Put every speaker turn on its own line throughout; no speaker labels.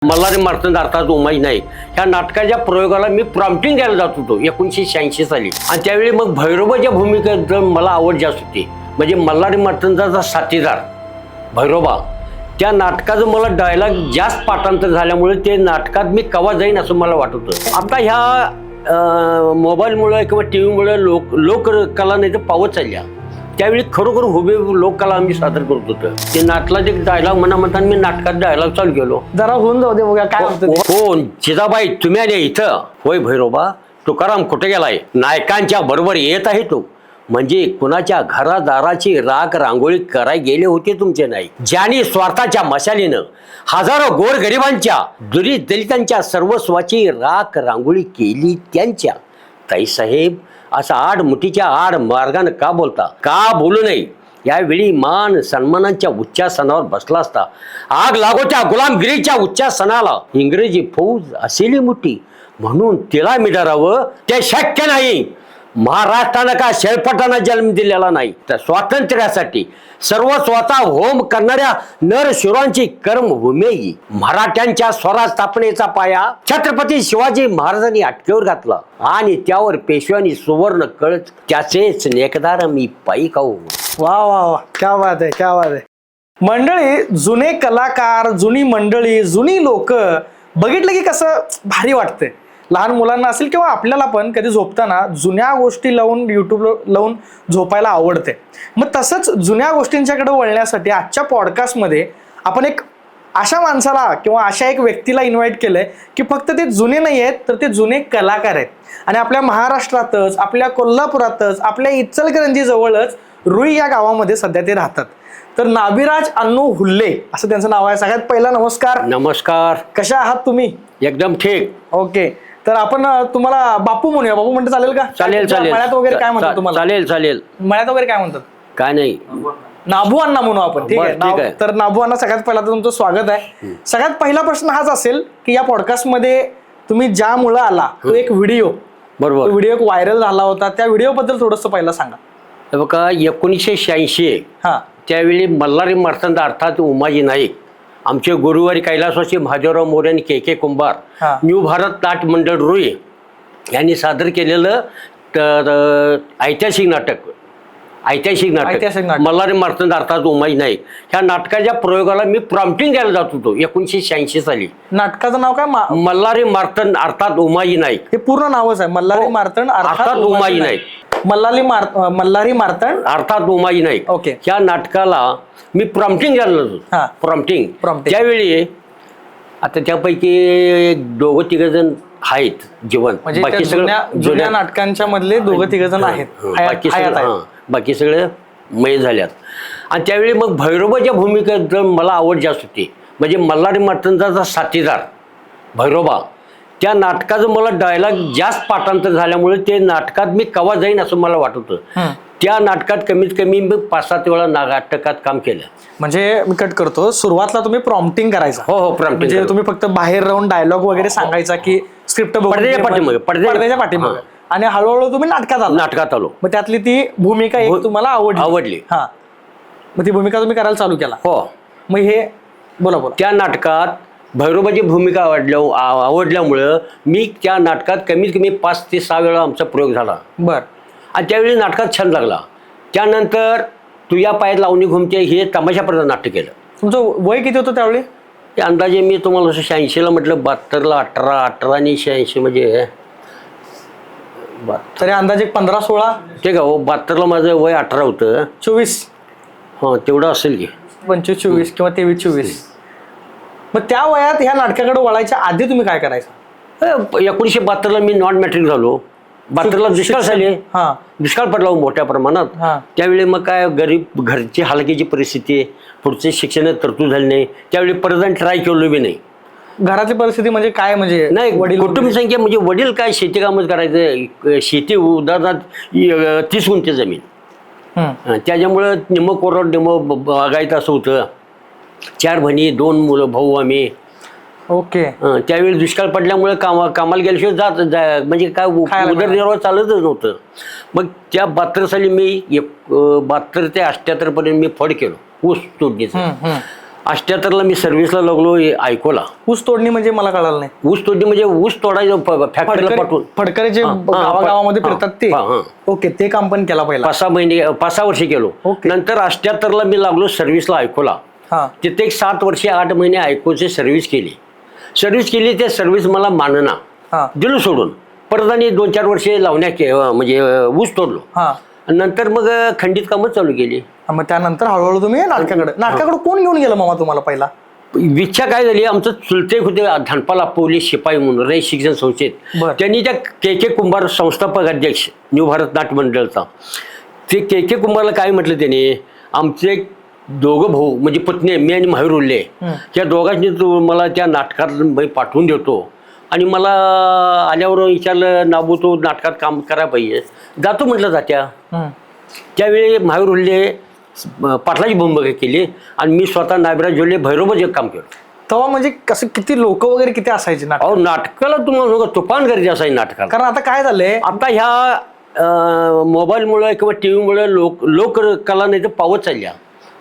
मल्हारी मार्तंड अर्थात उमाई नाईक ह्या नाटकाच्या प्रयोगाला मी प्रॉम्प्टिंग द्यायला जात होतो 1986 साली. आणि त्यावेळी मग भैरोबाच्या भूमिकेत मला आवड जास्त होती. म्हणजे मल्हारी मार्तंडाचा साथीदार भैरोबा त्या नाटकाचं मला डायलॉग जास्त पाठांतर झाल्यामुळे ते नाटकात मी कवा जाईन असं मला वाटत होतं. आता ह्या मोबाईलमुळे किंवा टी व्हीमुळे लोककला नाही तर पावत चालल्या. त्यावेळी खरोखर हुबे लोककला आम्ही सादर करत होतो. ते नाटकाचे डायलॉग म्हणता मी नाटकात डायलॉग चालू केलो.
जरा होऊन जाऊ दे बघा काय होतं.
हो जिजाबाई तुम्ही आले इथं. होय भैरोबा तुकाराम कुठे गेलाय? नायकांच्या बरोबर येत आहे तो. म्हणजे कुणाच्या घरादाराची राख रांगोळी कराय गेले होते तुमचे नाईक. ज्यांनी स्वार्थाच्या मशालीनं हजारो गोरगरिबांच्या दलितांच्या सर्वस्वाची राख रांगोळी केली त्यांच्या. ताईसाहेब असं आडमुठीच्या आड मार्गानं का बोलता? का बोलू नये? यावेळी मान सन्मानांच्या उच्चासनावर बसला असता. आग लागोच्या गुलामगिरीच्या उच्चासनाला इंग्रजी फौज असेली मोठी म्हणून तिला मिडारावं ते शक्य नाही. महाराष्ट्रानं का शेळपटांना जन्म दिलेला नाही तर स्वातंत्र्यासाठी सर्वस्वाचा होम करणाऱ्या नरशुरांची कर्मभूमी. मराठ्यांच्या स्वराज स्थापनेचा पाया छत्रपती शिवाजी महाराजांनी अटकेवर घातला आणि त्यावर पेशव्यांनी सुवर्ण कळत त्याचेच नेकदार मी पायी खाऊ.
वा वा वा क्या बात आहे क्या बात आहे. मंडळी जुने कलाकार जुनी मंडळी जुनी लोक बघितलं की कसं भारी वाटतंय. लहान मुलांना असेल किंवा आपल्याला पण कधी झोपताना जुन्या गोष्टी लावून युट्यूब लावून झोपायला आवडते. मग तसंच जुन्या गोष्टींच्याकडे वळण्यासाठी आजच्या पॉडकास्टमध्ये आपण एक अशा माणसाला किंवा अशा एक व्यक्तीला इन्व्हाइट केलंय की फक्त ते जुने नाही आहेत तर ते जुने कलाकार आहेत. आणि आपल्या महाराष्ट्रातच आपल्या कोल्हापुरातच आपल्या इचलकरंजी जवळच रुई या गावामध्ये सध्या ते राहतात. तर नाभिराज अण्णू हुल्ले असं त्यांचं नाव आहे. सगळ्यात पहिला नमस्कार.
नमस्कार.
कशा आहात तुम्ही?
एकदम ठीक.
ओके तर आपण तुम्हाला बापू म्हणूया. बापू म्हणते चालेल का?
चालेल चालेल.
मळ्यात वगैरे काय म्हणतात तुम्हाला?
चालेल चालेल.
मळ्यात वगैरे काय म्हणतात?
काय नाही
नाभू अण्णा म्हणू आपण. ठीक आहे. तर नाभू अण्णा सगळ्यात पहिला तुमचं स्वागत आहे. सगळ्यात पहिला प्रश्न हाच असेल की या पॉडकास्ट मध्ये तुम्ही ज्या मुळे आला तो एक व्हिडिओ
बरोबर
व्हिडिओ एक व्हायरल झाला होता. त्या व्हिडिओ बद्दल थोडस पहिला सांगा.
बघा 1986
हा
त्यावेळी मल्हारी मार्तंड अर्थात उमाजी नाईक आमचे गुरुवारी कैलासवासी महादेवराव मोरे आणि के कुंभार न्यू भारत नाट्य मंडळ रुई यांनी सादर केलेलं ऐतिहासिक नाटक मल्हारी मार्तंड अर्थात उमाजी नाईक ह्या नाटकाच्या प्रयोगाला मी प्रॉम्प्टिंग द्यायला जात होतो 1986 साली.
नाटकाचं नाव काय?
मल्हारी मार्तंड अर्थात उमाजी नाईक.
हे पूर्ण नावच आहे मल्हारी मार्तंड
अर्थात उमाजी नाईक.
मल्हारी मार्तंड
अर्थात उमाजी नाईक.
ओके.
ह्या नाटकाला मी प्रॉम्प्टिंग द्यायला जातो. प्रॉम्प्टिंग त्यावेळी आता त्यापैकी दोघं तिघ जण आहेत जिवंत.
बाकी जुन्या नाटकांच्या मधले दोघं तिघ जण आहेत.
बाकी सगळे मय झाल्यात. आणि त्यावेळी मग भैरोबाच्या भूमिकेत मला आवड जास्त होती. म्हणजे मल्हारी मार्तंडाचा साथीदार भैरोबा त्या नाटकाचं मला डायलॉग जास्त पाठांतर झाल्यामुळे ते नाटकात मी कवा जाईन असं मला वाटत होतं. त्या नाटकात कमीत कमी 5-7 वेळा नाटकात काम केलं. म्हणजे
मी कट करतो. सुरुवातला तुम्ही प्रॉम्प्टिंग करायचा?
हो हो प्रॉम्प्टिंग.
म्हणजे तुम्ही फक्त बाहेर राहून डायलॉग वगैरे सांगायचा की स्क्रिप्ट पडद्याच्या पाठीमागे आणि हळूहळू तुम्ही नाटकात आलो. मग त्यातली ती भूमिका एक तुम्हाला आवडली. हा मग ती भूमिका तुम्ही करायला चालू केला? हो. मग हे बोला.
त्या नाटकात भैरोबाची भूमिका आवडल्यामुळं मी त्या नाटकात कमीत कमी 5 ते 6 वेळा आमचा प्रयोग झाला.
बर. आणि
त्यावेळी नाटकात छंद लागला. त्यानंतर तुझ्या पायात लावणी घुमते हे तमाशापर्यंत नाट्य केलं.
तुमचं वय किती होतं त्यावेळी?
ते अंदाजे मी तुम्हाला 86ला म्हटलं 72ला 18 आणि 86 म्हणजे
तरी अंदाजे 15-16.
ठीक आहे. हो 72ला माझं वय 18 होतं.
24
हां तेवढं असेल की
25-24 किंवा 23-24. मग त्या वयात ह्या नाटकाकडे वळायच्या आधी तुम्ही काय करायचं?
1972ला मी नॉन मॅट्रिक झालो. 72ला दुष्काळ झाले. दुष्काळ पडला मोठ्या प्रमाणात. त्यावेळी मग काय गरीब घरची हलकीची परिस्थिती पुढचे शिक्षणात तरतूद झाली नाही. त्यावेळी परत ट्राय केलो बी नाही.
घराची परिस्थिती म्हणजे काय? म्हणजे
नाही वडील कुटुंब संख्या म्हणजे वडील काय शेती कामच करायचं. शेती उदाहरणार्थ 30 गुंठे जमीन. त्याच्यामुळं निम्म कोरड निम्म बागायचं असं होतं. 4 बहिणी 2 मुलं भाऊ आम्ही.
ओके.
त्यावेळी दुष्काळ पडल्यामुळे कामाला गेल्याशिवाय म्हणजे काय उदरनिर्वाह चालतच नव्हतं. मग त्या 72 साली मी 72 ते 78 पर्यंत मी फड केलो ऊस तोडणीचं. 78ला मी सर्व्हिसला लागलो ऐकोला.
ऊस तोडणी म्हणजे मला कळालं नाही.
ऊस तोडणी म्हणजे ऊस तोडायचं फॅक्टरीला पाठवून.
फडकरे जे गावागावामध्ये फिरतात ते. ओके, ते काम पण केला पहिला.
5-6 वर्ष केलो. नंतर 78ला मी लागलो सर्व्हिसला ऐकोला. तिथे एक 7 वर्षे 8 महिने ऐकोची सर्व्हिस केली. त्या सर्व्हिस मला मानना दिलो सोडून. परत आणि 2-4 वर्षे लावण्या म्हणजे ऊस तोडलो. नंतर मग खंडित कामं चालू केली.
मग त्यानंतर हळूहळू तुम्ही नाटकाकडे कोण घेऊन गेलं मामा तुम्हाला पहिला?
इच्छा काय झाली, आमचं चुलते होते धनपाल पोलीस शिपाई म्हणून रयत शिक्षण संस्थेत. त्यांनी त्या के कुंभार संस्थापक अध्यक्ष न्यू भारत नाट्य मंडळचा, ते के कुंभारला काय म्हटलं त्याने, आमचे 2 भाऊ म्हणजे पत्नी मी आणि महावीर उल्ले, त्या दोघांनी मला त्या नाटकात पाठवून देतो आणि मला आल्यावर विचारलं नाबू तो नाटकात काम करायला पाहिजे. जातो म्हटलं जात्या. त्यावेळी महावीर उल्ले पाटलाची भूमिका केली आणि मी स्वतः नागराज जोल्ले भैरोबाचे काम केलं.
तेव्हा म्हणजे कसं किती लोक वगैरे किती असायचे
नाटकाला तुम्हाला तुफान गर्दी असायची नाटकाला.
कारण आता काय झालंय,
आता ह्या मोबाईलमुळे किंवा टीव्हीमुळे लोककला नाही तर पावत चालल्या.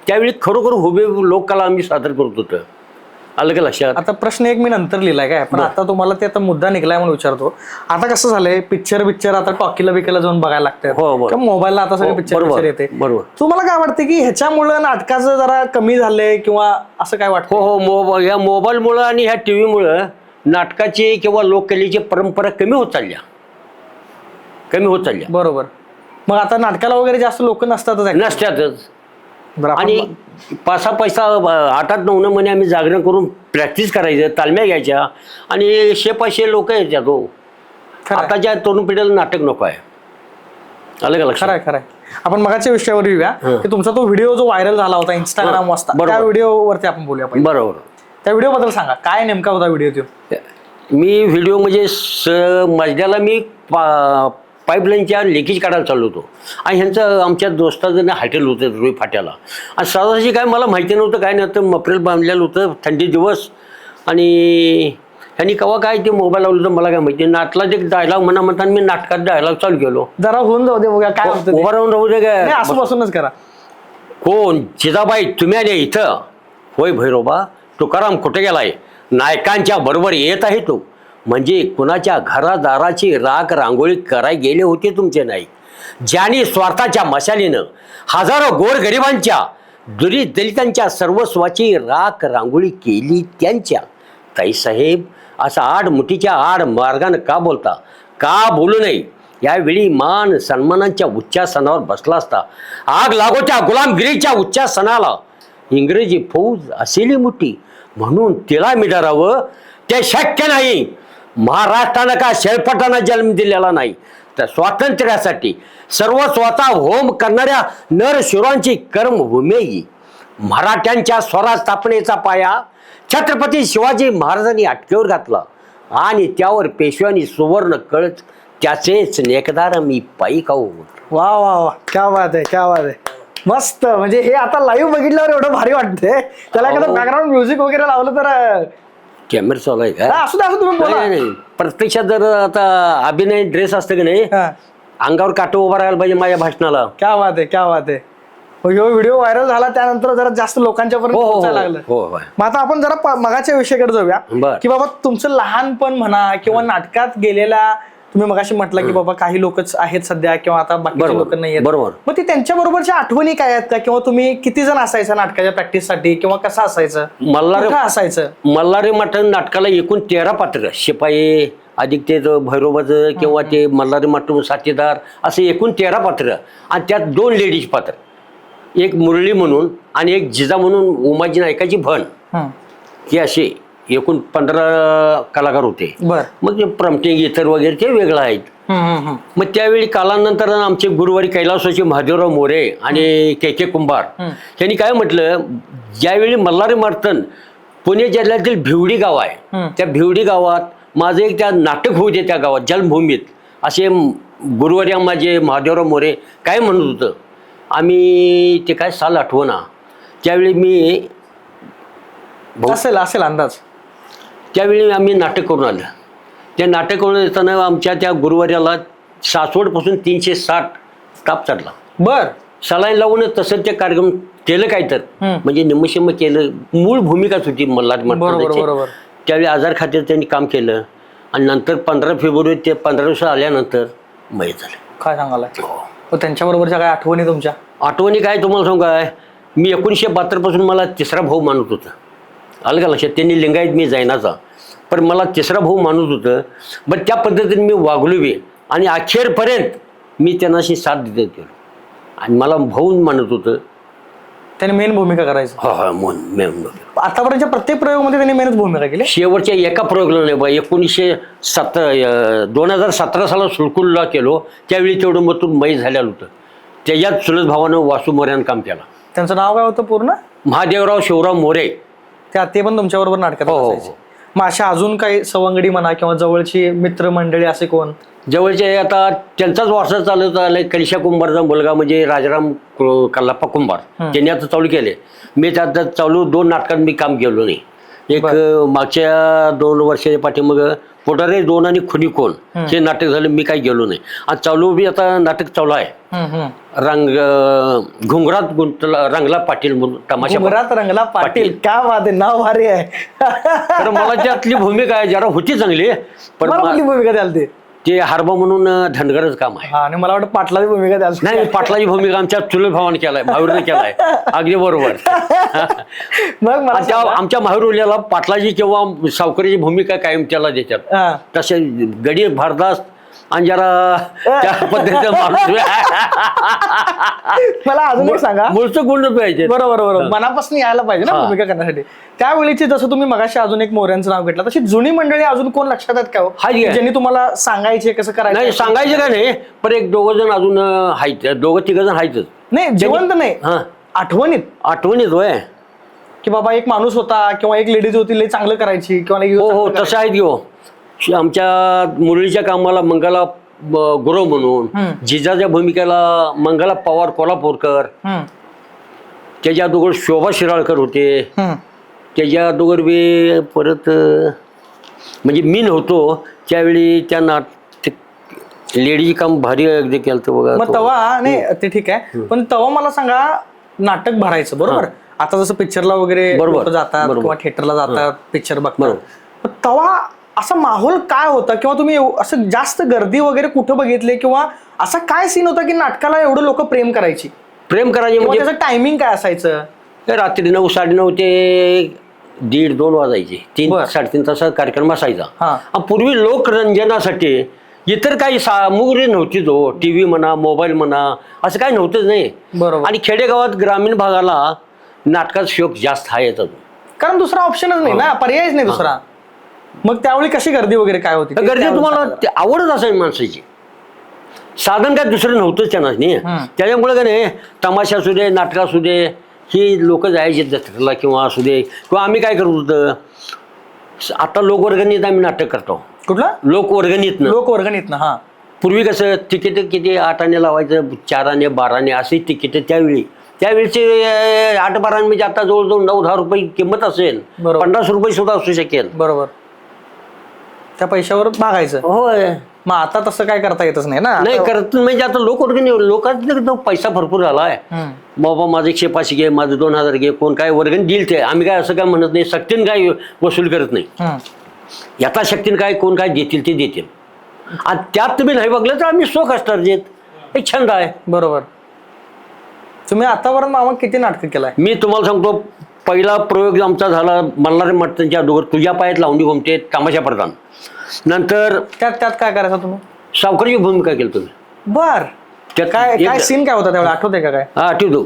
त्यावेळी खरोखर हुबे लोककला आम्ही सादर करत होतो. आलं का लक्षात?
आता प्रश्न एक मी नंतर लिहिलाय काय, पण आता तुम्हाला ते आता मुद्दा निघलाय म्हणून विचारतो. आता कसं झालंय, पिक्चर आता टॉकीला बिकीला जाऊन बघायला लागतं, मोबाईलला आता सगळे पिक्चर येते.
बरोबर.
तुम्हाला काय वाटतं की ह्याच्यामुळे नाटकाचं जरा कमी झालंय किंवा असं काय वाटतं?
हो, ह्या मोबाईलमुळे आणि ह्या टीव्हीमुळे नाटकाची किंवा लोककलेची परंपरा कमी होत चालल्या.
बरोबर. मग आता नाटकाला वगैरे जास्त लोक
नसतातच. आणि 5 पैसा 8-9 महिने आम्ही जागरण करून प्रॅक्टिस करायचं, तालम्या घ्यायच्या आणि 100-500 लोक यायच्यात. हो, आताच्या तरुण पिढीला नाटक नको आहे. आलं का लक्षात?
खरंय. आपण मगाच्या विषयावर येऊया की तुमचा तो व्हिडिओ जो व्हायरल झाला होता इंस्टाग्राम वाजता, त्या व्हिडिओवरती आपण बोलूया.
बरोबर.
त्या व्हिडिओ बद्दल सांगा, काय नेमका होता व्हिडिओ तो?
मी व्हिडिओ म्हणजे मजल्याला मी पाईपलाईनच्या लिकेज काढायला चाललो होतो आणि ह्यांचं आमच्या दोस्ताचं हॉटेल होतं रुई फाट्याला. आणि सहजाशी काय मला माहिती नव्हतं, काय नव्हतं, मटेरियल बांधलेलं होतं, थंडी दिवस. आणि ह्यांनी केव्हा काय ते मोबाईल लावलं होतं मला काय माहिती. नाटकाला एक डायलॉग म्हणताना मी नाटकात डायलॉग चालू केलो.
जरा होऊन जाऊ दे बघा काय होतं.
उभा राहून राहू दे काय,
असं बसूनच करा.
कोण जिजाबाई तुम्ही आले इथं? होय भैरोबा. तुकाराम कुठे गेलाय? नायकांच्या बरोबर येत आहे तो. म्हणजे कुणाच्या घरादाराची राख रांगोळी कराय गेले होते तुमचे नाईक, ज्यांनी स्वार्थाच्या मशालीनं हजारो गोरगरिबांच्या दलितांच्या सर्वस्वाची राख रांगोळी केली त्यांच्या. ताईसाहेब, असं आडमुठीच्या आड मार्गानं का बोलता? का बोलू नये? यावेळी मान सन्मानांच्या उच्चासनावर बसला असता. आग लागो त्या गुलामगिरीच्या उच्चासनाला. इंग्रजी फौज असेली मोठी म्हणून तिला मिडारावं ते शक्य नाही. महाराष्ट्रानं का शेळपटांना जन्म दिलेला नाही, तर स्वातंत्र्यासाठी सर्वस्वाचा होम करणाऱ्या नरशुरांची कर्मभूमी. मराठ्यांच्या स्वराज्य पाया छत्रपती शिवाजी महाराजांनी अटकेवर घातला आणि त्यावर पेशव्यांनी सुवर्ण कळत त्याचेच नेकदार मी पायी खाऊ.
वा वा वा, क्या बात आहे. मस्त. म्हणजे हे आता लाईव्ह बघितल्यावर एवढं भारी वाटतंय. त्याला एखादं बॅकग्राऊंड म्युझिक वगैरे लावलं तर.
कॅमेरा चालू आहे का?
असू दे तुम्ही बोला.
नाही, प्रत्यक्षात जर आता अभिनय ड्रेस असतं की नाही, अंगावर काटो उभा राहायला पाहिजे माझ्या भाषणाला.
क्या बात आहे. व्हिडिओ व्हायरल झाला त्यानंतर जरा जास्त लोकांच्या पर्यंत पोहोचायला लागलं. मग आता आपण जरा मगाच्या विषयाकडे जाऊया की बाबा तुमचं लहानपण म्हणा किंवा नाटकात गेलेला, तुम्ही मगाशी म्हटलं की बाबा काही लोकच आहेत सध्या किंवा आता बाकीचे लोक नाही आहेत.
बरोबर.
मग ती त्यांच्या बरोबरच्या आठवणी काय आहेत का? किंवा तुम्ही किती जण असायचं नाटकाच्या प्रॅक्टिससाठी किंवा कसं असायचं?
मल्हारी मठण नाटकाला एकूण 13 पात्र, शिपाई अधिक ते भैरोबाचं किंवा ते मल्हारी मठण साथीदार, असे एकूण 13 पात्र आणि त्यात 2 लेडीज पात्र, एक मुरळी म्हणून आणि एक जिजा म्हणून उमाजी नायकाची भण, ही असे एकूण 15 कलाकार होते. मग प्रमटिंग इतर वगैरे ते वेगळं आहेत. मग त्यावेळी कालानंतर आमचे गुरुवारी कैलासवासी महादेवराव मोरे आणि के कुंभार यांनी काय म्हटलं, ज्यावेळी मल्हारी मठण पुणे जिल्ह्यातील भिवडी गाव आहे, त्या भिवडी गावात माझं एक त्या नाटक होऊ दे त्या गावात जन्मभूमीत, असे गुरुवारी माझे महादेवराव मोरे काय म्हणत होतं. आम्ही ते काय साल आठवना, त्यावेळी मी
असेल अंदाज,
त्यावेळी आम्ही नाटक करून आलं. त्या नाटक करून येताना आमच्या त्या गुरुवार्याला सासवडपासून 360 ताप चढला.
सलाईन
लावून तसं ते कार्यक्रम केलं काय तर म्हणजे निमशिम केलं. मूळ भूमिकाच होती मल्हार
बरोबर
मर्तंडाची.
बरोबर.
त्यावेळी आजार खात्यात त्यांनी काम केलं आणि नंतर 15 फेब्रुवारी ते 15 दिवस आल्यानंतर मयत झाले.
काय सांगालाय त्यांच्या बरोबरच्या काय आठवणी तुमच्या?
आठवणी काय तुम्हाला सांगू काय, मी 1972 पासून मला तिसरा भाऊ मानत होतं. आलं का लक्षात? त्यांनी लिंगायत मी जैनाचा, पण मला तिसरा भाऊ मानत होतं. पण त्या पद्धतीने मी वागलो बी आणि अखेरपर्यंत मी त्यांनाशी साथ देत गेलो आणि मला भाऊ मानत होतं.
त्याने मेन भूमिका करायची.
हो हो मन मेन.
आतापर्यंतच्या प्रत्येक प्रयोगामध्ये त्यांनी मेनच भूमिका केली.
शेवटच्या एका प्रयोगाला नाही बा, 2017 साला सुळकुलला केलो. त्यावेळी तेवढं मतून मय झालेलं होतं. त्याच्यात चुलत भावानं वासू मोऱ्यानं काम केलं.
त्यांचं नाव काय होतं पूर्ण?
महादेवराव शिवराव मोरे.
ते पण तुमच्या बरोबर नाटकात
हो, हो,
असायचे. मग अशा अजून काही सवंगडी म्हणा किंवा जवळची मित्र मंडळी असे कोण?
जवळचे आता त्यांचाच वारसा चालत आलाय. कलिशा कुंभारचा मुलगा म्हणजे राजाराम कल्लाप्पा कुंभार, त्यांनी आता चालू केले. मी त्यात चालू 2 नाटकात मी काम केलो नाही. एक मागच्या 2 वर्षाच्या पाठीमाग पोटारे 2 आणि खुनी कोण हे नाटक झालं, मी काही गेलो नाही. आणि चालू बी आता नाटक चालू आहे. घुंगरात गुंतला रंगला पाटील म्हणून तमाशा.
घुंगरात रंगला पाटील. काय बात आहे, नाव भारी आहे.
तर मला त्यातली भूमिका आहे जरा होती चांगली, पण
कुठली भूमिका द्याल
ते हार्बा म्हणून धनगरच काम आहे.
आणि मला वाटतं पाटलाची भूमिका द्याल.
नाही, पाटलाची भूमिका आमच्या चुलत भावाने केलाय, भाऊने केलाय. अगदी बरोबर.
मग मला
आमच्या माहुरुल्याला पाटलाची किंवा सावकारीची भूमिका कायम त्याला देतात. तसे गडी भारदास आणि जरा त्या पद्धतीचा माणूस.
मला अजून एक सांगा.
मूळचं गुण पाहिजे.
बरोबर बरोबर, मनापासून यायला पाहिजे ना भूमिका करण्यासाठी. त्यावेळीची जसं तुम्ही मगाशी अजून एक मोऱ्यांचं नाव घेतलं, तशी जुनी मंडळी अजून कोण लक्षात आहेत का हो? ज्यांनी तुम्हाला सांगायचे कसं करायचं?
नाही सांगायचं का नाही, पण एक 2 जण अजून आहेत, 2-3 जण आहेतच.
नाही जिवंत नाही, आठवणीत
होय
की बाबा एक माणूस होता किंवा एक लेडीज होती, लई चांगलं करायची किंवा
हो तसं आहेत की हो. आमच्या मुरळीच्या कामाला मंगला गुरव म्हणून, जिजाच्या भूमिकेला मंगला पवार कोल्हापूरकर, त्याच्या अगोदर शोभा शिराळकर होते. त्याच्या अगोदर बी परत म्हणजे मी नव्हतो त्यावेळी त्या लेडीज काम भारी अगदी केलं बघा.
मग तवा नाही ते ठीक आहे, पण तवा मला सांगा नाटक भरायचं बरोबर. आता जसं पिक्चरला वगैरे जातात किंवा थिएटरला जातात पिक्चर बघतात, तवा असा माहोल काय होता किंवा तुम्ही असं जास्त गर्दी वगैरे कुठं बघितले किंवा असा काय सीन होता की नाटकाला एवढं लोक प्रेम करायचे म्हणजे त्याचं टायमिंग काय असायचं?
रात्री 9, 9:30 ते 1:30-2 वाजायचे. 3-3.5 तासाचा कार्यक्रम असायचा. पूर्वी लोकरंजनासाठी इतर काही सामुग्री नव्हती. तो टीव्ही म्हणा, मोबाईल म्हणा, असं काही नव्हतंच नाही.
बरोबर.
आणि खेडेगावात ग्रामीण भागाला नाटकाचा शोक जास्त हा येतात,
कारण दुसरा ऑप्शनच नाही ना, पर्यायच नाही दुसरा. मग त्यावेळी कशी गर्दी वगैरे काय होती?
गर्दी तुम्हाला आवडत असायची माणसाची. साधन काय दुसरं नव्हतंच त्यांना नाही. त्याच्यामुळे का नाही तमाशा असू दे, नाटक असू दे, ही लोक जायचे जत्रेला किंवा असू दे. किंवा आम्ही काय करत होतं, आता लोकवर्गणीत आम्ही नाटक करतो.
कुठला? लोकवर्गणीतनं. हा.
पूर्वी कसं तिकीट किती 8 आणे लावायचं, 4 आणे 12 आणे अशी तिकीट. त्यावेळीचे 8-12 आणे म्हणजे आता जवळजवळ 9-10 रुपये किंमत असेल. 50 रुपये सुद्धा असू शकेल.
बरोबर. त्या पैशावर मागायचं.
होय.
मग आता तसं काय करता येतच नाही ना.
नाही करत म्हणजे आता लोकांचा पैसा भरपूर झालाय. बाबा माझं 100-500 घे, माझं 2000 घे, कोण काय वर्गणी देईल ते. आम्ही काय असं काय म्हणत नाही, सक्तीने काय वसूल करत नाही. यथाशक्तीने काय कोण काय देतील ते देतील. आणि त्यात तुम्ही नाही बघलं तर आम्ही शोक असणार देत, एक छंद आहे.
बरोबर. तुम्ही आतापर्यंत मामा किती नाटकं केलाय?
मी तुम्हाला सांगतो, पहिला प्रयोग आमचा झाला मल्हार मर्तंच्या अगोदर तुझ्या पायात लावणी घुमते तमाशा प्रधान. नंतर
त्यात काय करायचं तुम्ही?
सावकारीची भूमिका केली तुम्ही.
बर. काय सीन काय होता त्यावेळेला आठवतंय का? काय
आठवतो.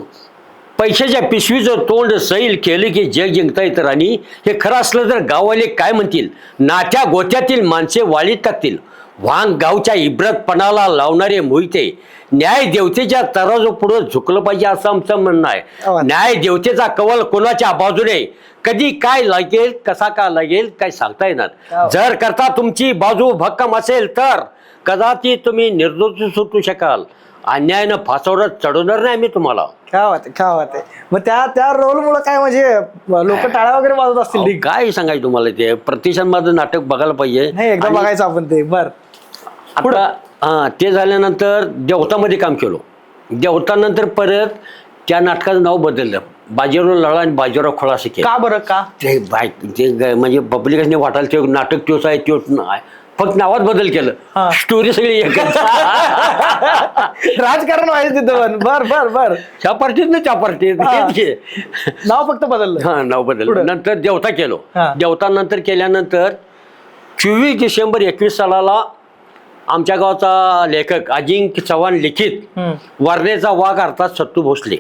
पैशाच्या पिशवीचं तोंड सैल केलं की जग जिंकता येतं राणी. हे खरं असलं तर गाववाले काय म्हणतील, नाट्या गोत्यातील माणसे वाळीत टाकतील. वांग गावच्या इब्रतपणाला लावणारे मोहिते, न्याय देवतेच्या तराजू पुढं झुकलं पाहिजे असं आमचं म्हणणं आहे. न्याय देवतेचा कवल कोणाच्या बाजूने, कधी काय लागेल, कसा का लागेल काय सांगता येणार. जर करता तुमची बाजू भक्कम असेल तर कदाचित तुम्ही निर्दोष सुटू शकाल. अन्यायानं फासावर चढवणार नाही मी तुम्हाला.
काय वाटते. मग त्या रोल मुळे काय म्हणजे लोक टाळ्या वगैरे वाजवत असतील?
काय सांगायचं तुम्हाला, ते प्रतिष्ठान माझं नाटक बघायला पाहिजे.
नाही एकदा बघायचं आपण ते. बर.
आता ते झाल्यानंतर देवतामध्ये काम केलो. देवतानंतर परत त्या नाटकाचं नाव बदललं. बाजीराव लढा आणि बाजीराव खोळा असं केलं.
का बरं का?
ते म्हणजे पब्लिकांनी वाटायला ते नाटक तोच आहे तोच नाही, फक्त नावात बदल केलं,
हा.
स्टोरी सगळी एकच.
राजकारण व्हायचं तिथं पण. बर बर बर.
त्या पार्टीत ना त्या पार्टीत
हा.
हेच घे.
नाव फक्त बदललं.
हा नाव बदल.
पुढं.
नंतर देवता केलो.
हा.
देवता नंतर केल्यानंतर 24 डिसेंबर 21 सालाला आमच्या गावचा लेखक अजिंक्य चव्हाण लिखित
हम्म,
वारणेचा वाघ अर्थात सत्तू भोसले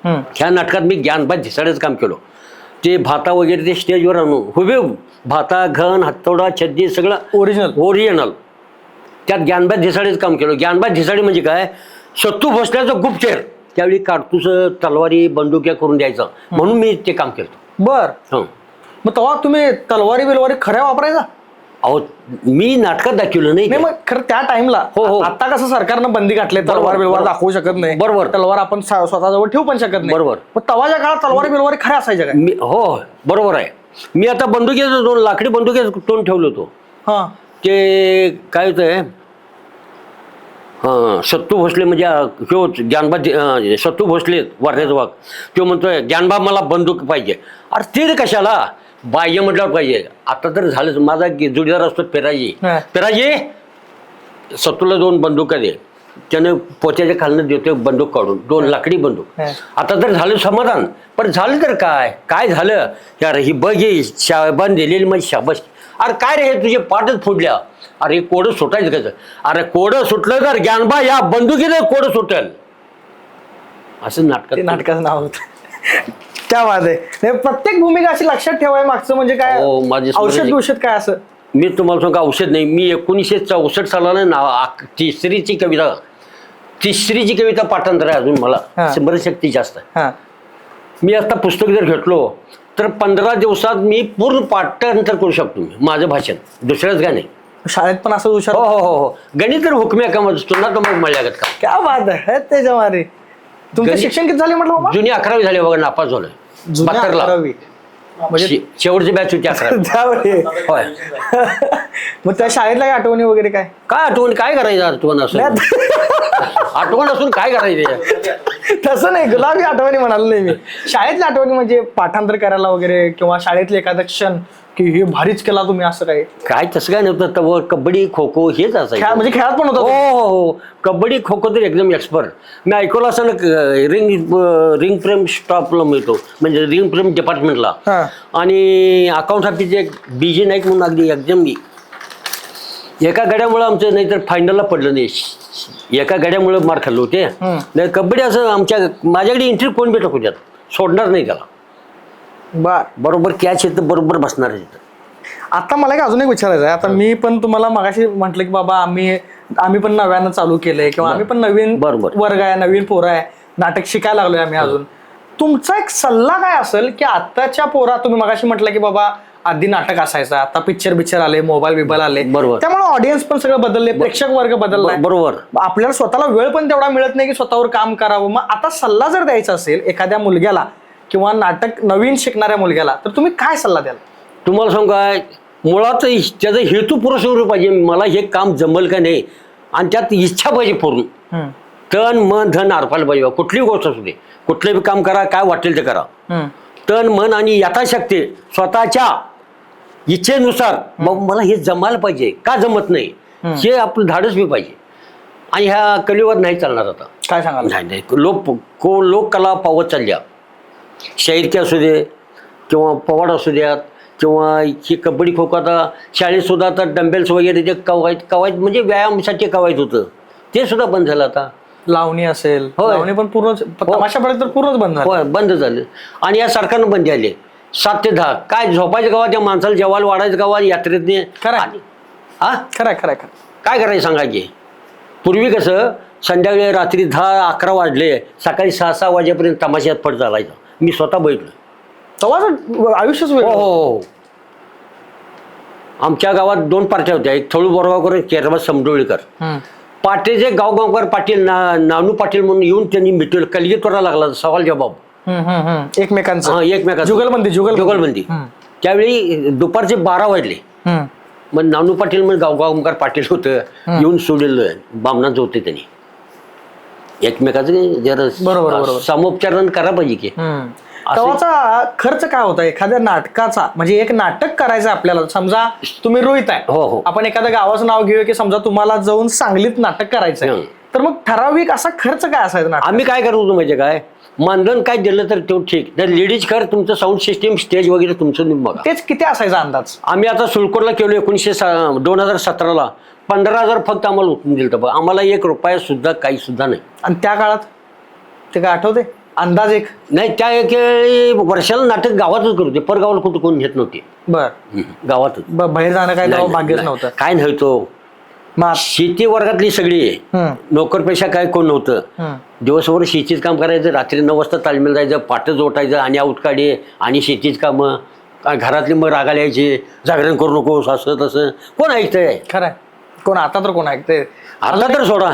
हम्म.
ह्या नाटकात मी ज्ञानबाद धिसाडेच काम केलो. ते भाता वगैरे ते स्टेजवर आणून हुबे भाता घन हातोडा छद्दी सगळं ओरिजिनल त्यात ज्ञानबाद धिसाडेच काम केलं. ज्ञानबाद धिसाडे म्हणजे काय, सत्तू भोसल्याचं गुप्तचर त्यावेळी काडतूस तलवारी बंदुक्या करून द्यायचं म्हणून मी ते काम केलं.
बर.
हं.
मग तेव्हा तुम्ही तलवारी बिलवारी खऱ्या वापरायचा?
अहो मी नाटकात दाखवलं नाही
नाही
ते.
मग खरं त्या टाइमला.
हो, हो.
आता कसं सरकारनं बंदी घातली, तलवार
बरोबर,
बिलवार
बरोबर.
दाखवू शकत नाही.
बरोबर.
तलवार आपण स्वतःजवळ ठेवू पण शकत नाही.
बरोबर.
मग तवाच्या काळात तलवारी बिलवारी खऱ्या असायच्या काय?
मी हो बरोबर आहे. मी आता बंदुकीचं 2 लाकडी बंदुकीचं तोंड ठेवलं होतो.
हा.
ते काय होतंय, सत्तू भोसले म्हणजे ह्यो ज्ञानबा सत्तू भोसले वारणेचा वाघ तो म्हणतोय ज्ञानबा मला बंदूक पाहिजे. अरे ते कशाला बाह्य म्हटल्यावर पाहिजे. आता तर झालंच, माझा जोडीदार असतो पेराजी.
हा.
पेराजी सत्तूला 2 बंदुका दे. त्यानं पोत्याच्या खालनं देतोय बंदूक काढून 2 लाकडी बंदूक.
हा.
आता तर झालं समाधान. पण झालं तर काय झालं यार, ही बघ ही शाबान दिलेली म्हणजे शाबास. अरे काय रे हे तुझे पाठच फोडल्या. अरे कोडं सुटायचं कसं? अरे कोडं सुटलं तर ज्ञानबा या बंदुकीनं कोडं सुटेल असं
ते
नाटक.
नाटकाचं नाव होतं. त्या वाद आहे. नाही, प्रत्येक भूमिका अशी लक्षात ठेवाय मागचं म्हणजे काय,
हो, माझी स्मृती.
औषध बिषध काय असं?
मी तुम्हाला सांगू औषध नाही. मी 1964 सालाला तिसरीची कविता पाठांतर आहे अजून मला.
हा.
स्मरणशक्ती जास्त आहे.
हा.
मी आता पुस्तक जर घेतलो तर 15 दिवसात मी पूर्ण पाठांतर करू शकतो. मी माझं भाषण दुसऱ्याच गाणे.
शाळेत पण असं हुशार?
हो हो हो हो. गणित तर हुकम्या कामात असतो ना, तर मग मजा का.
क्या बात आहे त्याच्या मारे. तुमचं
गणित-
शिक्षण किती झाले म्हटलं बाबा?
जुनी 11वी झाली बघा, नापास झालोय
जुन्या
72 ला.
11वी. म्हणजे
शेवटची बॅच होती 11वी.
त्यावेळी.
होय.
मग त्या शाळेतल्या काही आठवणी वगैरे काय?
काय आठवण काय करायचं, आठवण असून आठवण असून काय करायचं.
तसं नाही, गुलाबी आठवणी म्हणाल नाही मी. शाळेतल्या आठवणी म्हणजे पाठांतर करायला वगैरे, किंवा शाळेतले एखादा क्षण की हे भारीच केला तुम्ही असं काही?
काय तसं काय नव्हतं तेव्हा. कबड्डी खो खो हेच असायचं.
म्हणजे खेळात पण
हो
होता?
हो हो. कबड्डी खो खो तर एकदम एक्सपर्ट. मी ऐकलं असं ना, रिंग फ्रेम स्टॉपला मिळतो म्हणजे रिंग फ्रेम डिपार्टमेंटला.
हा.
आणि अकाउंट ऑफिसचे एक बीजी नाईक म्हणून अगदी एकदम एका गड्यामुळे आमचं नाहीतर फायनलला पडलं नाही. एका गड्यामुळे मार खाल्ले होते. नाही कबड्डी असं माझ्याकडे एंट्री कोण भेटत होत्यात, सोडणार नाही त्याला.
बर.
बरोबर कॅच येतं, बरोबर बसणार आहे.
आता मला एक अजून एक विचारायचं आहे. आता मी पण तुम्हाला मगाशी म्हटलं की बाबा आम्ही पण नव्यानं चालू केलंय, किंवा आम्ही पण नवीन
बरोबर.
वर्ग आहे, नवीन पोरं आहे, नाटक शिकायला लागलोय आम्ही अजून. तुमचा एक सल्ला काय असेल की आताच्या पोरा, तुम्ही मगाशी म्हटलं की बाबा आधी नाटक असायचं, आता पिक्चर आले, मोबाईल बिबाईल आले,
बरोबर.
त्यामुळे ऑडियन्स पण सगळं बदलले, प्रेक्षक वर्ग बदललाय.
बरोबर.
आपल्याला स्वतःला वेळ पण तेवढा मिळत नाही की स्वतःवर काम करावं. मग आता सल्ला जर द्यायचा असेल एखाद्या मुलग्याला किंवा नाटक नवीन शिकणाऱ्या मुलग्याला, तर तुम्ही काय सल्ला द्याल?
तुम्हाला सांगू काय, मुळात त्याचा हेतू पुरुषवर पाहिजे. मला हे काम जमल का नाही, आणि त्यात इच्छा पाहिजे पूर्ण. तन मन धन अर्पायला पाहिजे. कुठलीही गोष्ट असू दे, कुठलंही काम करा, काय वाटेल ते करा. तन मन आणि यथाशक्ती स्वतःच्या इच्छेनुसार. मग मला हे जमायला पाहिजे, का जमत नाही हे आपलं धाडस बी पाहिजे. आणि ह्या कलियुगात नाही चालणार आता.
काय सांगाल?
नाही. लोककला पावत चालल्या. शाहिरकी असू दे किंवा पवाड असू द्यात, किंवा ही कबड्डी खो खो. आता शाळेत सुद्धा आता डंबेल्स वगैरे ते कवायत म्हणजे व्यायामासाठी कवायत होतं, ते सुद्धा बंद झालं आता.
लावणी असेल,
होय.
लावणी पण पूर्ण तमाशापर्यंत तर पूर्णच बंद झालं.
होय, बंद झालं. आणि या सरकारनं बंदी आली 7 ते 10. काय झोपायचं गावात, त्या माणसाला जेवायला वाढायचं गावात, यात्रेत.
खरं
हा
खरं खरं
काय करायचं सांगा की. पूर्वी कसं संध्याकाळी रात्री 10-11 वाजले, सकाळी 6-6 वाजेपर्यंत तमाशात पड चालायचा. मी स्वतः बैठलो.
तेव्हा आयुष्यच
हो
वेगळं.
हो. आमच्या गावात 2 पार्ट्या होत्या, एक थळू बोरगावकर, एक केरबा समडोळीकर. पाटेचे गावगावकर पाटील, नानू पाटील म्हणून येऊन त्यांनी मिटवलं. कलगीतोरा लागला सवाल जबाब
एकमेकांचं.
एकमेकांचं.
जुगलबंदी.
त्यावेळी दुपारचे 12 वाजले. मग नानू पाटील म्हणजे गावगावकर पाटील होतं, येऊन सोडलेलं बामणाचं होते त्यांनी. एकमेकाचं जरा
बरोबर.
समोपचारण करा पाहिजे की.
तेव्हाचा खर्च काय होता एखाद्या नाटकाचा? म्हणजे एक नाटक करायचं आपल्याला, समजा तुम्ही रोहित आहे,
हो.
आपण एखाद्या गावाचं नाव घेऊया की समजा तुम्हाला जाऊन सांगलीत नाटक करायचंय, तर मग ठराविक असा खर्च काय असायचा नाटक?
आम्ही काय करत होतो म्हणजे काय, मानधन काय दिलं तर तो ठीक, तर लेडीज खर तुमचं साऊंड सिस्टीम स्टेज वगैरे तुमचं तुम्ही बघा.
तेच किती असायचा अंदाज?
आम्ही आता सुळकोटला केलो 2017ला 15,000 फक्त आम्हाला उठून दिलं होतं. आम्हाला 1 रुपया सुद्धा काही सुद्धा नाही.
आणि त्या काळात ते काय आठवते अंदाज एक?
नाही, त्या एक वर्षाला नाटक गावातच करत होते, परगावाला कुठं कोण घेत नव्हते.
बर,
गावातच
बाहेर जाणं काय तेव्हा भाग्यच
नाही,
नव्हतं.
काय नव्हतं.
मग
शेती वर्गातली सगळी नोकरपेशा काय कोण नव्हतं. दिवसभर शेतीच काम करायचं, रात्री 9 वाजता तालमेल जायचं, पाटच ओटायचं आणि आउटकाडे आणि शेतीच कामं. घरातली मग रागाला यायची, जागरण करू नकोस असं तसं. कोण ऐकतंय?
खरंय, कोण आता तर कोण ऐकतंय?
आता तर सोडा.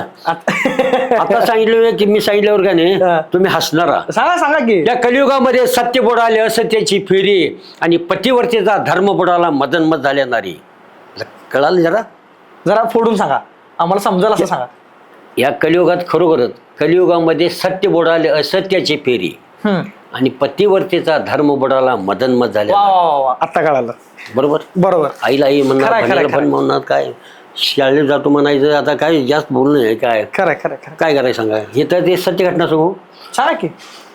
आता सांगितलं की मी सांगितल्यावर का नाही तुम्ही हसणारा.
सांगा की.
या कलियुगामध्ये सत्य बुडाले असत्याची फेरी आणि पतिवर्तीचा धर्म बुडाला मदनमत झाल्या नारी. कळालं जरा?
जरा फोडून सांगा, आम्हाला समजेल असं सांगा.
या कलियुगात खरोखरच कलियुगामध्ये सत्य बुडाले असत्याची फेरी आणि पतिवर्तीचा धर्म बुडाला मदनमत झाल्या.
वा, आता कळालं.
बरोबर
बरोबर.
आईला आई म्हणणार,
खरंय,
भाण्याला पण म्हणणार, काय शाळेत जातो म्हणायचं. आता काय जास्त बोलणं आहे काय?
खरंय खरंय खरं.
काय करायचं सांगा. हे तर ते सत्य घटना सांगू.
सांगा की.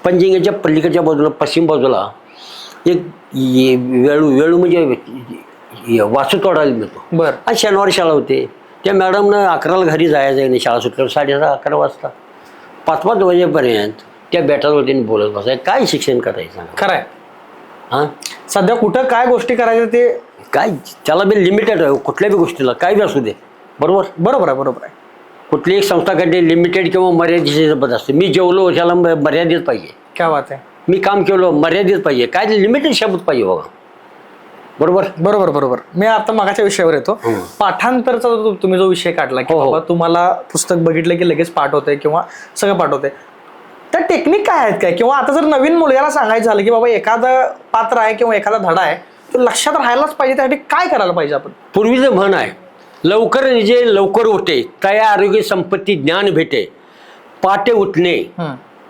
पंजिंगेच्या पलीकडच्या बाजूला पश्चिम बाजूला एक वेळू म्हणजे वासू तोडायला मिळतो.
बर.
आज शनिवारी शाळा होते. त्या मॅडमनं 11ला घरी जायचं नाही, शाळा सुटल्यावर 11:30 वाजता 5-5 वाजेपर्यंत त्या बॅटावरती बोलत बसायचं. काय शिक्षण करायचं सांगा.
खरंय.
हां,
सध्या कुठं काय गोष्टी करायच्या ते
काय त्याला बी लिमिटेड आहे. कुठल्याही गोष्टीला काय बी असू दे. बरोबर
बरोबर आहे, बरोबर आहे.
कुठली एक संस्थाकडे लिमिटेड किंवा मर्यादित शब्द असते. मी जेवलो त्याला मर्यादित पाहिजे.
क्या बात आहे.
मी काम केलं मर्यादित पाहिजे. काय लिमिटेड शब्द पाहिजे बघा. बरोबर
बरोबर बरोबर. मी आता मागाच्या विषयावर येतो. पाठांतरचा तुम्ही जो विषय काढला की बाबा तुम्हाला पुस्तक बघितलं की लगेच पाठ होतंय किंवा सगळं पाठ होतंय, त्या टेक्निक काय आहेत काय? किंवा आता जर नवीन मुलग्याला सांगायचं झालं की बाबा एखादं पात्र आहे किंवा एखादा धडा आहे तो लक्षात राहायलाच पाहिजे, त्यासाठी काय करायला पाहिजे आपण?
पूर्वीचं म्हण आहे, लवकर निजे लवकर उठे, तया आरोग्य संपत्ती ज्ञान भेटे. पाटे उठणे,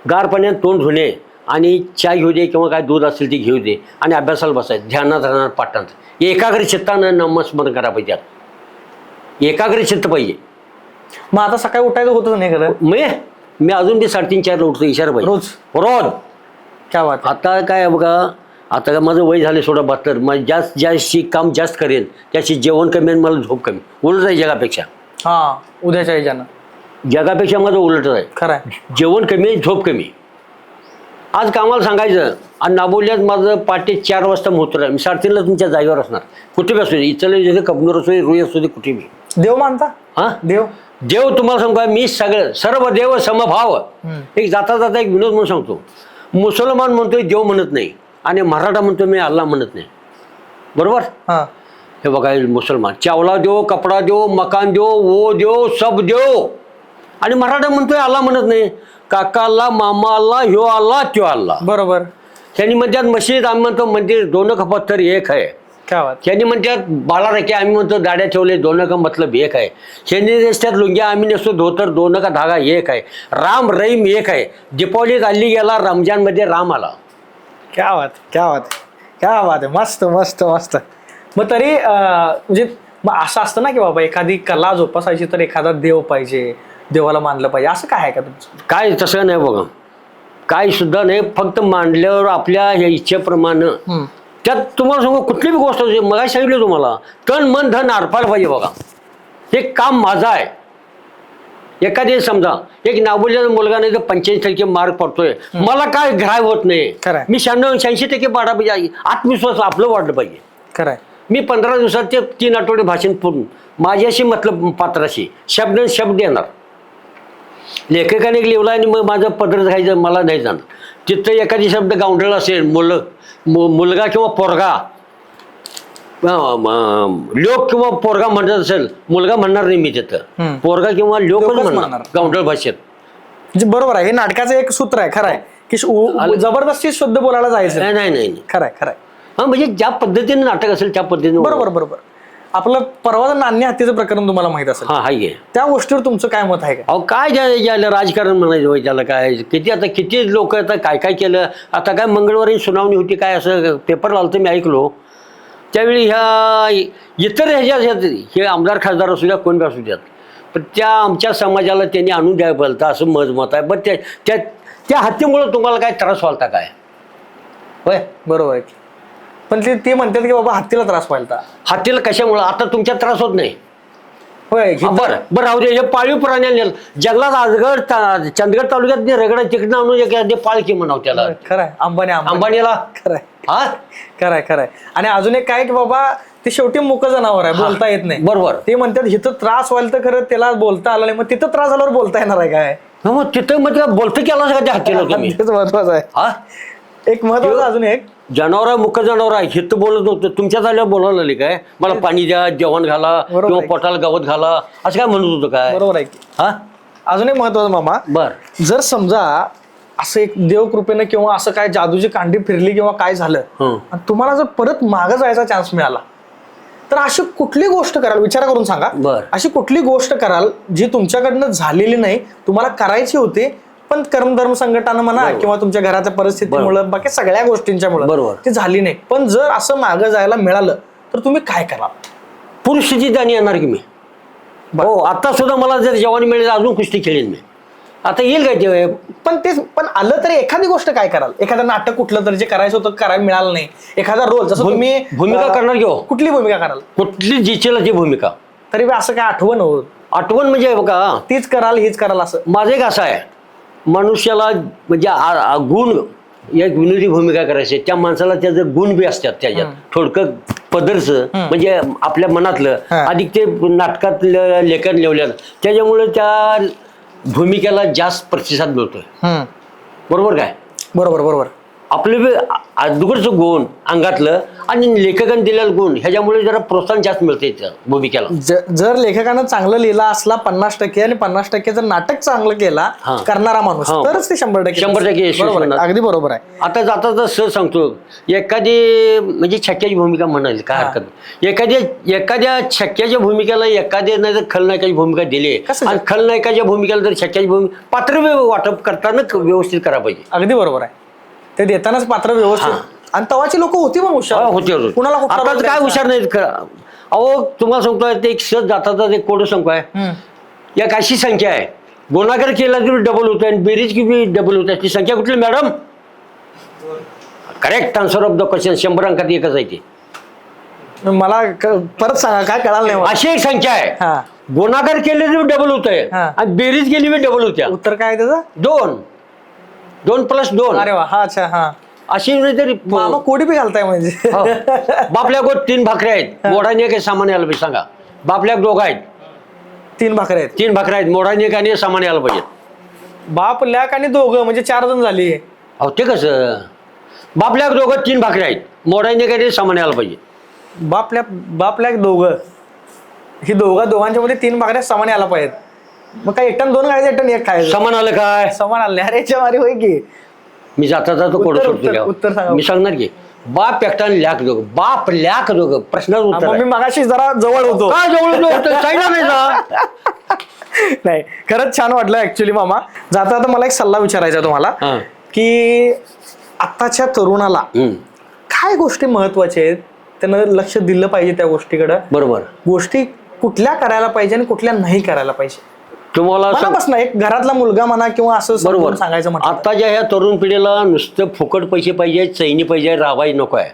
गार पाण्यात तोंड धुणे आणि चहा घेऊ दे किंवा काय दूध असेल ते घेऊ दे आणि अभ्यासाला बसायचं. ध्यानात राहणार, पाठांत एकाग्र चित्तानं नामस्मरण करा पाहिजे. एकाग्र चित्त पाहिजे.
मग आता सकाळी उठायचं होतं नाही खरं?
मी अजून बी 3:30-4ला उठतो. इशारा पाहिजे
रोज
रोज.
क्या बात.
आता काय बघा, आता माझं वय झाले 72. मग जास्त काम जास्त करेन त्याची जेवण कमी आणि मला झोप कमी. उलट आहे जगापेक्षा.
हा, उद्याच्या याच्यानं
जगापेक्षा माझं उलट आहे.
खरंय.
जेवण कमी झोप कमी. आज कामाला सांगायचं आणि नाबोल्यात माझं पाटे 4 वाजता मुहूर्त आहे. मी 3:30ला तुमच्या जागेवर असणार. कुठे बी असू दे, इचले कबनूर असू दे, रुई असू दे, कुठे बी.
देव मानता?
हा, देव तुम्हाला सांगू का, मी सगळं सर्व देव समभाव. एक जाता जाता एक विनोद म्हणून सांगतो. मुसलमान म्हणतोय देव म्हणत नाही आणि मराठा म्हणतोय मी अल्लाह म्हणत नाही. बरोबर. हे बघा, मुसलमान चावला देव, कपडा देव, मकान देव, वो देव, सब देव. आणि मराठा म्हणतोय अल्लाह म्हणत नाही. काका अल्लाह, मामा अल्लाह, ह्यो अल्लाह, त्यो अल्लाह.
बरोबर.
त्यांनी म्हणतात मशीद, आम्ही म्हणतो मंदिर, 2 का पत्थर एक आहे.
क्या बात.
त्यांनी म्हणतात बाळा रखे, आम्ही म्हणतो दाड्या ठेवले, 2 का मतलब एक आहे. त्यांनी नेसतात लुंग्या, आम्ही नेसतो धोतर, 2 का धागा एक आहे. राम रहीम एक आहे. दीपावलीत अल्ली गेला, रमजान मध्ये राम आला.
क्या बात, क्या बात, क्या बात आहे. मस्त मस्त मस्त. मग तरी म्हणजे मग असं असतं ना की बाबा एखादी कला जोपासायची तर एखादा देव पाहिजे, देवाला मानलं पाहिजे, असं काय आहे का तुमचं?
काय तसं नाही बघा, काय सुद्धा नाही. फक्त मांडल्यावर आपल्या ह्या इच्छेप्रमाणे त्यात तुम्हाला सांगू कुठली बी गोष्ट असते. मला सांगितलं तुम्हाला, तन मन धन अर्पायला पाहिजे बघा. हे काम माझं आहे. एखादी समजा एक नाबोलीचा मुलगा नाही तर 85% मार्क पडतोय, मला काय घाय होत नाही. मी 86% पाडा पाहिजे. आत्मविश्वास आपलं वाढलं पाहिजे.
खरंय.
मी 15 दिवसात ते 3 आठवडे भाषण पूर्ण माझ्याशी मतलब पात्राशी शब्द येणार. लेखकाने लिहिला आणि मग माझं पदर जायचं मला नाही जाणार. तिथं एखादी शब्द गावंढळ असेल, मुलगा किंवा पोरगा, लोक किंवा पोरगा म्हणत असेल, मुलगा म्हणणार नाही मी तिथं. पोरगा किंवा लोकच म्हणणार गावंढळ भाषेत.
म्हणजे बरोबर आहे, हे नाटकाचं एक सूत्र आहे. खरंय की जबरदस्ती शुद्ध बोलायला जायचं
नाही.
खरंय खरंय.
हा, म्हणजे ज्या पद्धतीने नाटक असेल त्या पद्धतीने.
बरोबर बरोबर. आपलं परवा नान्य हत्तीचं प्रकरण तुम्हाला माहित असेल,
हा हाय आहे.
त्या गोष्टीवर तुमचं काय मत आहे का?
अहो काय ज्याला राजकारण म्हणायचं होय त्याला, काय किती लोक आता काय केलं. आता काय मंगळवारी सुनावणी होती, काय असं पेपर लावलं तर मी ऐकलो. त्यावेळी ह्या इतर ह्याच्यात हे आमदार खासदार असू द्या, कोण बी असू द्यात, पण त्या आमच्या समाजाला त्यांनी आणून द्यायला पाहिलं असं मत आहे. बरं त्या हत्येमुळं तुम्हाला काय त्रास व्हालता काय होय?
बरोबर आहे. पण ते म्हणतात की बाबा हत्तीला त्रास व्हायला.
हत्येला कशामुळं? आता तुमच्या त्रास होत नाही.
होय.
बरं राहू दे. हे पाळीव प्राण्याला जंगलात आजगड चंदगड तालुक्यात रगडा तिकडनं आणून एखादी पाळकी म्हणाव त्याला.
खरंय.
अंबानीला
खरंय.
हा
खरंय. आणि अजून एक काय की बाबा ते शेवटी मुक जनावर आहे, बोलता येत नाही.
बरोबर.
ते म्हणतात इथं त्रास व्हायला तर खरं त्याला बोलता आलं नाही, मग तिथं त्रास झाल्यावर बोलता येणार आहे काय?
मग तिथं मग बोलतं केलं का त्या हत्येला तुम्ही?
तेच महत्वाचं आहे.
हा
एक महत्वाचं अजून एक
जनावर मुख जनावर आहे हे तर बोलत नव्हतं. तुमच्या झाल्यावर बोलायला लागले काय मला पाणी द्या, जेवण घाला
बरोबर
किंवा
आहे.
पोटाला गवत घाला असं काय म्हणत होतं काय?
बरोबर आहे की.
हा
अजून एक महत्वाचं मामा,
बर
जर समजा असं एक देवकृपेनं किंवा असं काय जादूची कांडी फिरली किंवा काय झालं आणि तुम्हाला जर परत मागं जायचा चान्स मिळाला, तर अशी कुठली गोष्ट कराल? विचार करून सांगा.
बर.
अशी कुठली गोष्ट कराल जी तुमच्याकडनं झालेली नाही, तुम्हाला करायची होती, पण कर्मधर्म संघटनानं म्हणा किंवा तुमच्या घराच्या परिस्थितीमुळे बाकी सगळ्या गोष्टींच्यामुळे
बरोबर
ती झाली नाही, पण जर असं मागं जायला मिळालं तर तुम्ही काय कराल?
पुरुषची जाणी येणार की मी. हो आता सुद्धा मला जर जेवण मिळेल अजून कुस्ती खेळेन मी. आता येईल काय ते?
पण आलं तरी एखादी गोष्ट काय कराल? एखादं नाटक कुठलं तर जे करायचं होतं करायला मिळालं नाही, एखादा रोल, जसं तुम्ही
भूमिका करणार घेऊ.
कुठली भूमिका कराल?
कुठली जिचेल ती भूमिका.
तरी बी असं काय आठवण हो,
आठवण म्हणजे बघा
तीच कराल हीच कराल असं?
माझं एक असं आहे, मनुष्याला म्हणजे गुण एक विनोदी भूमिका करायची, त्या माणसाला त्याचं गुण बी असतात त्याच्यात थोडकं पदरचं म्हणजे आपल्या मनातलं अधिक ते नाटकात लेखन लिवल्यात, त्याच्यामुळे त्या भूमिकेला जास्त प्रतिसाद मिळतोय. बरोबर काय?
बरोबर.
आपलं दुकडचं गुण अंगातलं आणि लेखकाने दिलेलं गुण ह्याच्यामुळे जरा प्रोत्साहन जास्त मिळते त्या भूमिकेला.
जर लेखकानं चांगलं लिहिला असला 50% आणि 50% जर नाटक चांगलं केला करणारा माणूस, तरच ते 100%
यशस्वी.
अगदी बरोबर आहे.
आता जाता तर सहज सांगतो, एखादी म्हणजे छक्क्याची भूमिका म्हणाली काय हरकत नाही. एखाद्या छक्क्याच्या भूमिकेला एखाद्या नाही तर खलनायकाची भूमिका दिली आणि खलनायकाच्या भूमिकेला जर छक्क्याची भूमिका पात्र वाटप करताना व्यवस्थित करा पाहिजे.
अगदी बरोबर आहे. ते देतानाच पात्र व्यवस्थित. आणि तवाची लोक होती पण हुशार
होते.
कुणाला
आता काय हुशार नाहीत. अहो तुम्हाला सांगतोय ते एक सहज जाता एक कोड सांगतोय, एक अशी संख्या आहे गुणाकार केला तरी डबल होत आणि बेरीज की डबल होत. ती संख्या कुठली madam? Correct answer of the question. 100 अंकात एकच आहे ती.
मला परत सांगा, काय कळालं नाही.
अशी एक संख्या आहे गुणाकार केले तरी डबल होत आहे आणि बेरीज केली तरी डबल होत्या.
उत्तर काय त्याचं?
2 + 2.
अरे वा. हा अच्छा. हा
अशी नाही तरी
मामा कोडी बी घालताय म्हणजे.
बापल्या गोट 3 भाकऱ्या आहेत, मोडाने एक सामान यायला पाहिजे. सांगा बापल्या दोघं आहेत,
3 भाकऱ्या आहेत.
3 भाकऱ्या आहेत, मोडाने एक आणि सामान यायला पाहिजे.
बाप ल्याक आणि दोघं म्हणजे 4 जण झाली.
अहो ते कसं? बापल्या दोघं 3 भाकऱ्या आहेत, मोडाने एक आणि सामान यायला पाहिजे.
बाप ल्याक दोघं, ही दोघांच्या मध्ये 3 भाकऱ्या समान यायला पाहिजेत. मग काय एकटन 2 खायचं, एकटन 1 खायचं?
समान आलं काय?
समान आले. अरे मारी होय की.
मी जाता कोड
उत्तर सांगा.
मी सांगणार की बाप एकटा आणि ल्याक दोघं. बाप ल्याक दोघं प्रश्नाचं उत्तर
मी
आहे.
मगाशी जरा जवळ होतो.
का जवळ साईडला नाही जा.
नाही, खरंच छान वाटलं ऍक्च्युली मामा. जाता आता मला एक सल्ला विचारायचा आहे तुम्हाला,
हा.
की आत्ताच्या तरुणाला काय गोष्टी महत्वाच्या आहेत, त्यानं लक्ष दिलं पाहिजे त्या गोष्टीकडे.
बरोबर.
गोष्टी कुठल्या करायला पाहिजे आणि कुठल्या नाही करायला पाहिजे.
तुम्हाला
मनापासून एक घरातला मुलगा म्हणा किंवा असं
बरोबर
सांगायचं म्हटलं.
आताच्या ह्या तरुण पिढीला नुसतं फुकट पैसे पाहिजे, चैनी पाहिजे, राबाई नको आहे.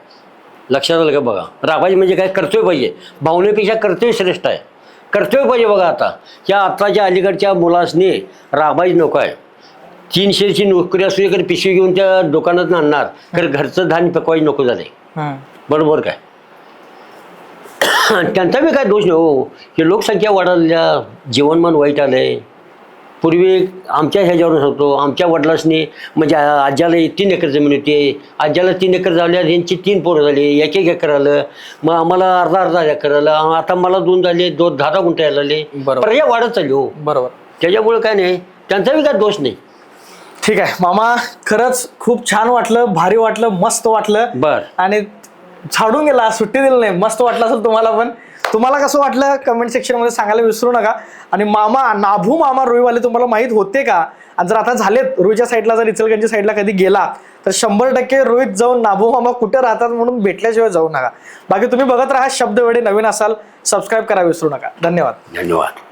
लक्षात आलं का? बघा राबाई म्हणजे काय? कर्तव्य पाहिजे. भावनेपेक्षा कर्तव्य श्रेष्ठ आहे. कर्तव्य पाहिजे. बघा आता ह्या आताच्या अलीकडच्या मुलासनी राबाई नको आहे. 300ची नोकरी असू दे, पिशवी घेऊन त्या दुकानात आणणार, तर घरचं धान्य पकवायचं नको झालंय. बरोबर काय? त्यांचा बी काय दोष नाही हो. की लोकसंख्या वाढल्या, जीवनमान वाईट आलंय. पूर्वी आमच्या ह्याच्यावरून सांगतो, आमच्या वडिलांनी म्हणजे आज्याला 3 एकर जमीन होती. आज्याला 3 एकर झाल्या, यांची 3 पोरं झाली, 1-1 एकर आलं. मग आम्हाला अर्धा एकर आलं. आता मला 2 झाले, 10 गुंठे यायला आले. पर्याय वाढत चालली हो.
बरोबर.
त्याच्यामुळे काय नाही, त्यांचा बी काय दोष नाही.
ठीक आहे मामा, खरंच खूप छान वाटलं, भारी वाटलं, मस्त वाटलं.
बर.
आणि झाडून गेला, सुट्टी दिली नाही. मस्त वाटलं असेल तुम्हाला पण. तुम्हाला कसं वाटलं कमेंट सेक्शन मध्ये सांगायला विसरू नका. आणि मामा नाभू मामा रुईवाले तुम्हाला माहित होते का? आणि जर आता झालेत रुईच्या साईडला, जर इचलकरंजी साईडला कधी गेला तर 100% रुईत जाऊन नाभू मामा कुठे राहतात म्हणून भेटल्याशिवाय जाऊ नका. बाकी तुम्ही बघत राहा शब्दवेडे. नवीन असाल सबस्क्राईब करा विसरू नका. धन्यवाद.
धन्यवाद.